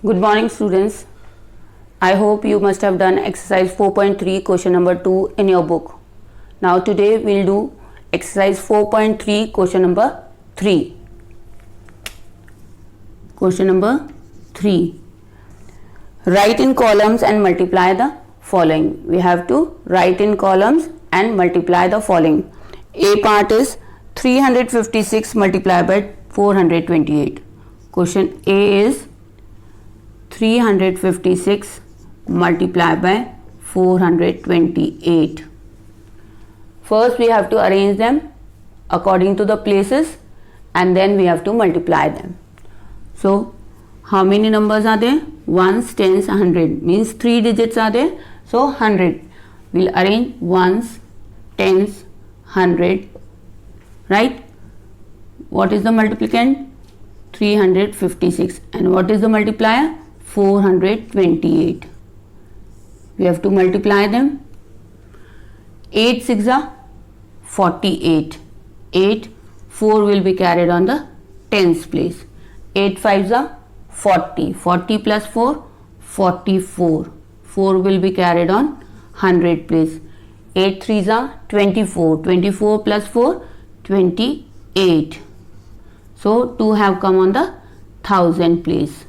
Good morning, students. I hope you must have done exercise 4.3 question number 2 in your book. Now today we'll do exercise 4.3 question number 3. Question number 3. Write in columns and multiply the following. We have to write in columns and multiply the following. A part is 356 multiplied by 428. Question A is 356 multiplied by 428. First we have to arrange them according to the places and then we have to multiply them. So how many numbers are there? Ones, tens, 100 means 3 digits are there. So 100. We'll arrange ones, tens, 100. Right? What is the multiplicand? 356. And what is the multiplier? 428. We have to multiply them. 8 6 are 48. 8, 4 will be carried on the tens place. 8 5 are 40. 40 plus 4, 44. 4 will be carried on 100 place. 8 3s are 24. 24 plus 4, 28. So 2 have come on the 1000 place.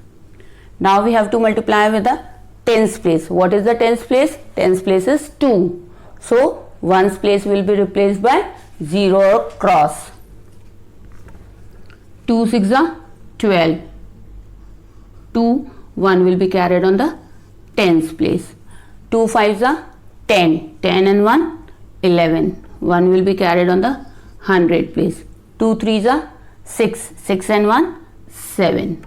Now we have to multiply with the tens place. What is the tens place? Tens place is 2. So ones place will be replaced by 0 or cross. 2 6 are 12. 2 1 will be carried on the tens place. 2 5s are 10. 10 and 1 11. 1 will be carried on the 100 place. 2 3s are 6. 6 and 1 7.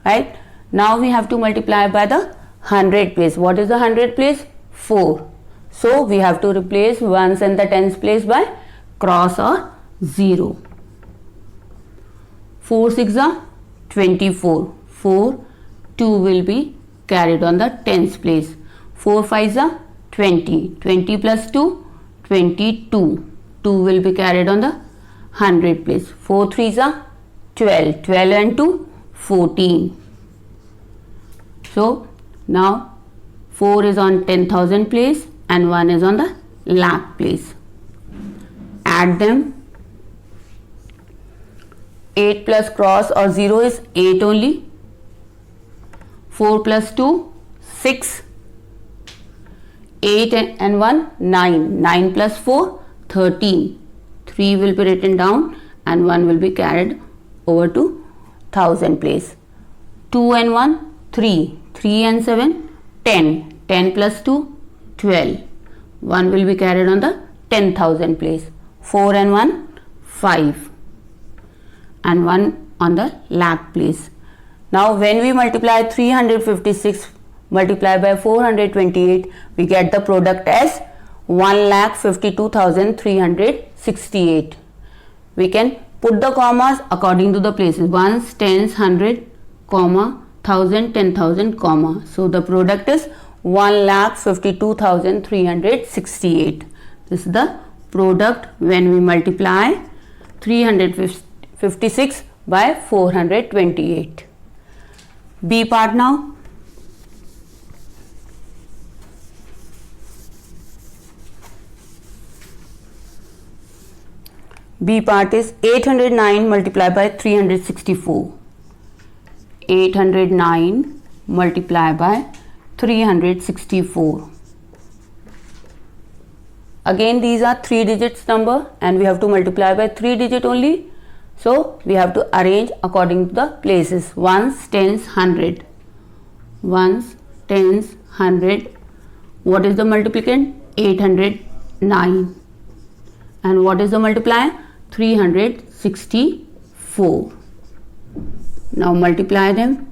Right? Now we have to multiply by the 100 place. What is the 100 place? 4. So we have to replace ones and the tens place by cross or 0. 4 6 are 24. 4 2 will be carried on the tens place. 4 5s are 20. 20 plus 2 22. 2 will be carried on the 100 place. 4 3s are 12. 12 and 2 14. So now 4 is on 10,000 place and 1 is on the lakh place. Add them. 8 plus cross or 0 is 8 only. 4 plus 2 6. 8 and 1 9. 9 plus 4 13. 3 will be written down and 1 will be carried over to 1000 place. 2 and 1 3. 3 and 7 10. 10 plus 2 12. 1 will be carried on the 10,000 place. 4 and 1 5 and 1 on the lakh place. Now when we multiply 356 multiplied by 428, we get the product as 1,52,368. We can put the commas according to the places. Ones, tens, 100, comma, 1000, 10,000, comma. So the product is 1,52,368. This is the product when we multiply 356 by 428. B part now. B part is 809 multiplied by 364. 809 multiplied by 364. Again these are 3 digits number and we have to multiply by 3 digit only. So we have to arrange according to the places. Ones, tens, 100. Ones, tens, 100. What is the multiplicand? 809. And what is the multiplier? 364. Now multiply them.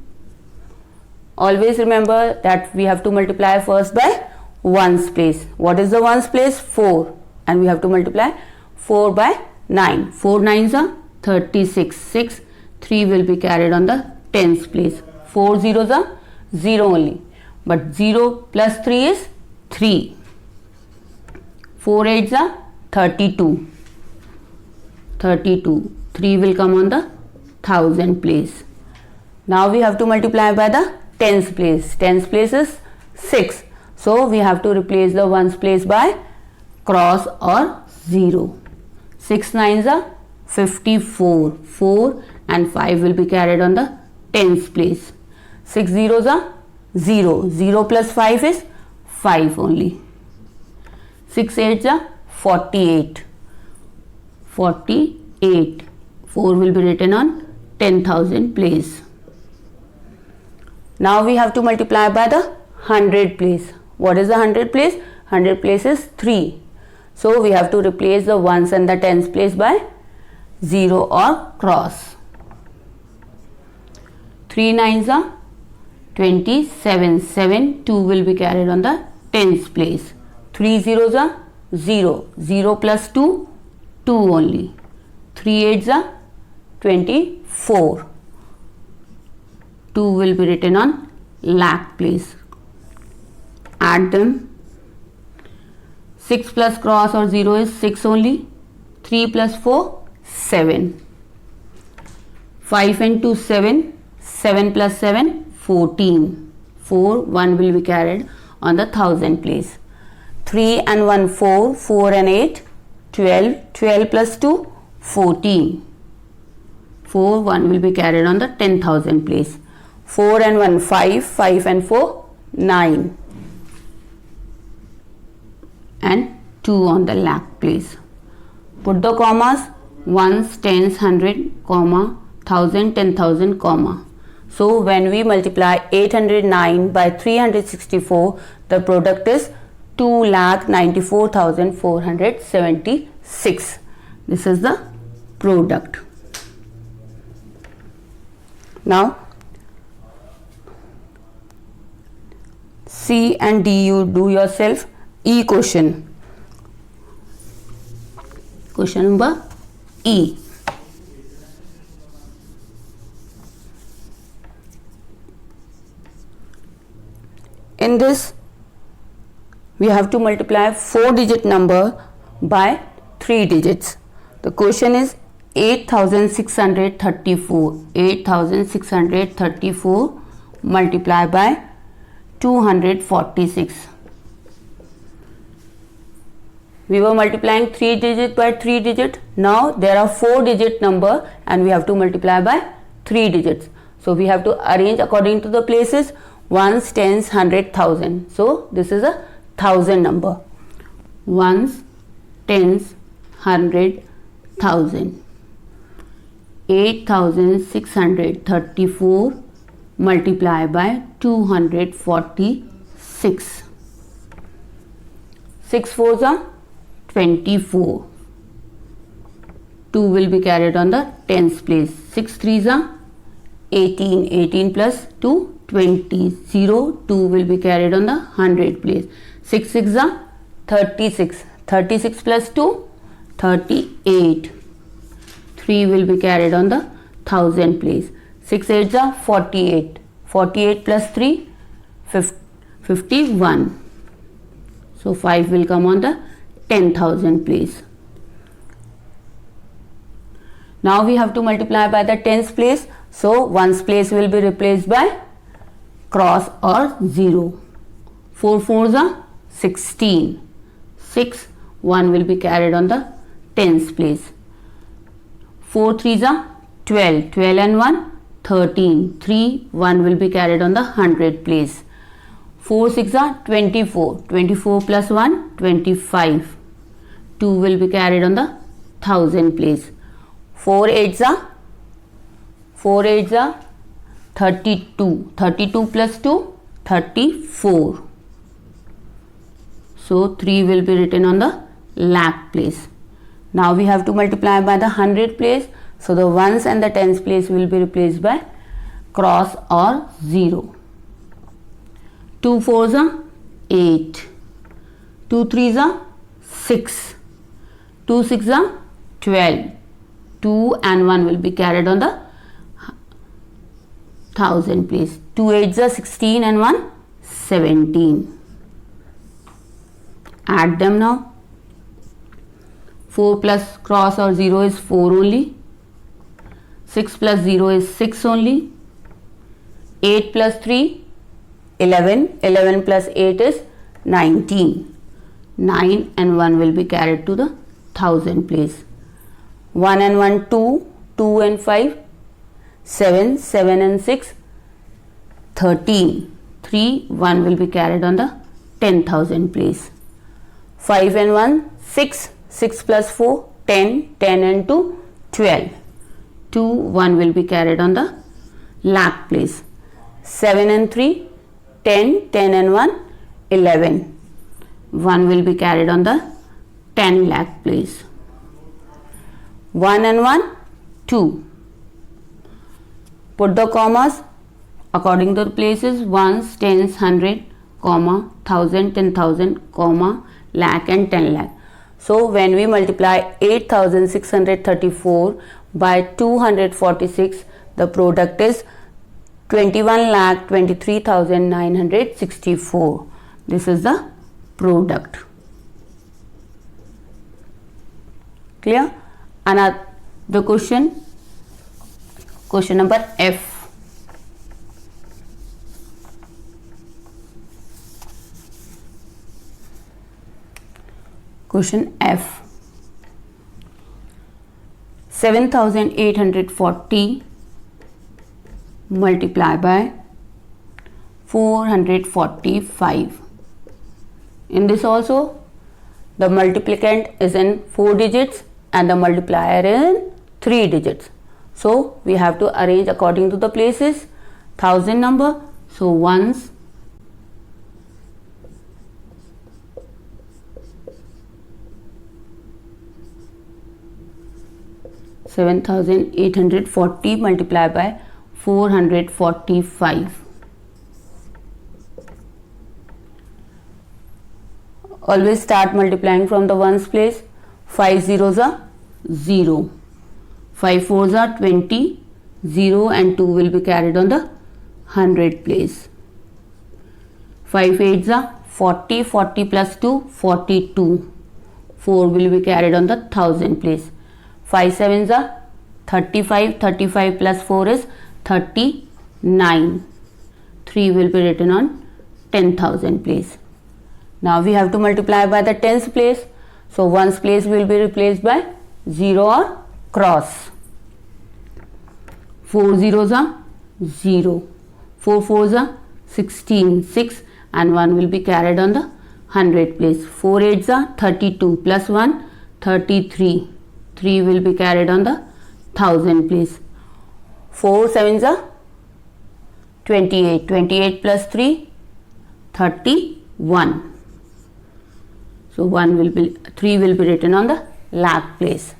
Always remember that we have to multiply first by ones place. What is the ones place? 4. And we have to multiply 4 by 9. 4 9s are 36. 6. 3 will be carried on the tens place. 4 zeros are 0 only. But 0 plus 3 is 3. 4 8s are 32. 32. 3 will come on the 1000 place. Now we have to multiply by the tens place. Tens place is 6. So we have to replace the ones place by cross or 0. 6 nines are 54. 4 and 5 will be carried on the tens place. 6 zeros are 0. 0 plus 5 is 5 only. 6 eights are 48. 48. 4 will be written on 10,000 place. Now we have to multiply by the 100 place. What is the 100 place? 100 place is 3. So we have to replace the ones and the tens place by 0 or cross. 3 nines are 27. 7. 2 will be carried on the tens place. 3 zeros are 0. 0 plus 2, 2 only. 3 eights are 24. 2 will be written on lakh place. Add them. 6 plus cross or 0 is 6 only. 3 plus 4, 7. 5 and 2, 7. 7 plus 7, 14. 4, 1 will be carried on the 1000 place. 3 and 1, 4. 4 and 8, 12. 12 plus 2, 14. 4, 1 will be carried on the 10,000 place. 4 and 1, 5. 5 and 4, 9. And 2 on the lakh place. Put the commas, ones, tens, 100, comma, 1000, 10,000, comma. So when we multiply 809 by 364, the product is 2,94,476. This is the product. Now C and D you do yourself. E question. Question number E. In this we have to multiply 4-digit number by 3 digits. The question is 8,634. 8,634 multiplied by 246. We were multiplying 3 digit by 3 digit. Now there are 4-digit number and we have to multiply by 3 digits. So we have to arrange according to the places. Ones, tens, 100, 1000. So this is a 1000 number. Ones, tens, 100, 1000. 8,634 multiplied by 246. 6 fours are 24. 2 will be carried on the tens place. 6 threes are 18. 18 plus 2, 20. 0, 2 will be carried on the 100 place. 6 6 are 36. 36 plus 2, 38. 3 will be carried on the 1000 place. 6 8s are 48. 48 plus 3, 51. So 5 will come on the 10,000 place. Now we have to multiply by the tens place. So ones place will be replaced by cross or 0. 4 fours are 16. 6, 1 will be carried on the tens place. 4 threes are 12. 12 and 1, 13. 3, 1 will be carried on the 100 place. 4 6 are 24. 24 plus 1, 25. 2 will be carried on the 1000 place. 4 8s are 32. 32 plus 2, 34. So 3 will be written on the lakh place. Now we have to multiply by the 100 place. So the ones and the tens place will be replaced by cross or 0. 2 fours are 8. 2 threes are 6. 2 6 are 12. 2 and 1 will be carried on the 1000 place. 2 8s are 16 and 1, 17. Add them now. 4 plus cross or 0 is 4 only. 6 plus 0 is 6 only. 8 plus 3, 11. 11 plus 8 is 19. 9 and 1 will be carried to the thousand place. 1 and 1, 2. 2 and 5, 7. 7 and 6, 13. 3, 1 will be carried on the 10,000 place. 5 and 1, 6. 6 plus 4, 10. 10 and 2, 12. 2, 1 will be carried on the lakh place. 7 and 3, 10. 10 and 1, 11. 1 will be carried on the 10 lakh place. 1 and 1, 2. Put the commas according to the places: ones, tens, 100, comma, 1000, 10,000, comma, lakh and 10 lakh. So when we multiply 8,634 by 246, the product is 21,23,964. This is the product. Clear? Another the question number F. Question F. 7,840 multiply by 445. In this also, the multiplicand is in 4 digits and the multiplier in 3 digits. So we have to arrange according to the places. Thousand number, so ones, 7,840 multiplied by 445. Always start multiplying from the ones place. 5 zeros are 0. 5 fours are 20. 0 and 2 will be carried on the 100 place. 5 eights are 40. 40 plus 2, 42. 4 will be carried on the 1000 place. 5 sevens are 35. 35 plus 4 is 39. 3 will be written on 10,000 place. Now we have to multiply by the tens place. So ones place will be replaced by 0 or cross. 4 zeros are 0. 4 fours are 16. 6 and 1 will be carried on the 100 place. 4 eights are 32 plus 1, 33. 3 will be carried on the 1000 place. 4 sevens are 28. 28 plus 3, 31. So 3 will be written on the lakh place.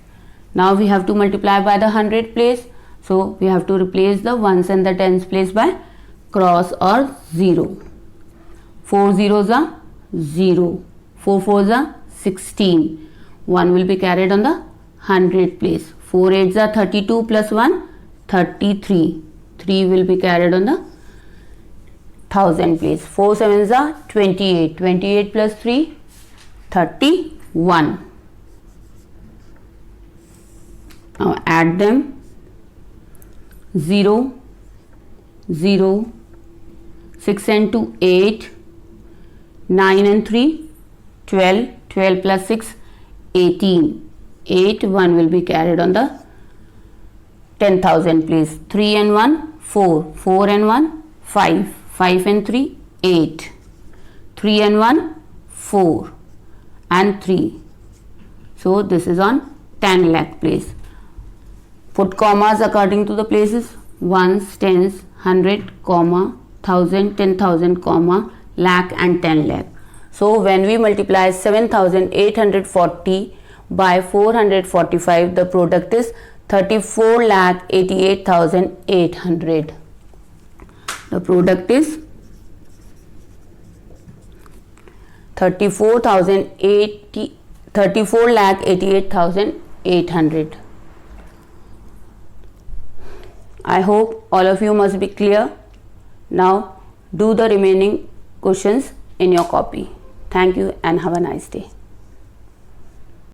Now we have to multiply by the 100 place. So we have to replace the ones and the tens place by cross or 0. 4 zeros are 0. 4 fours are 16. 1 will be carried on the 100 place. 4 eights are 32 plus 1, 33. 3 will be carried on the 1000 place. 4 sevens are 28. 28 plus 3, 31. Now add them. 0, 0, 6 and 2, 8, 9 and 3, 12, 12 plus 6, 18. 8, 1 will be carried on the 10,000 place. 3 and 1, 4. 4 and 1, 5. 5 and 3, 8. 3 and 1, 4. And 3. So this is on 10 lakh place. Put commas according to the places. Ones, tens, 100, comma, 1000, 10,000, comma, lakh and 10 lakh. So when we multiply 7,840 by 445, the product is 34,88,800. The product is 34,88,800. I hope all of you must be clear. Now do the remaining questions in your copy. Thank you and have a nice day.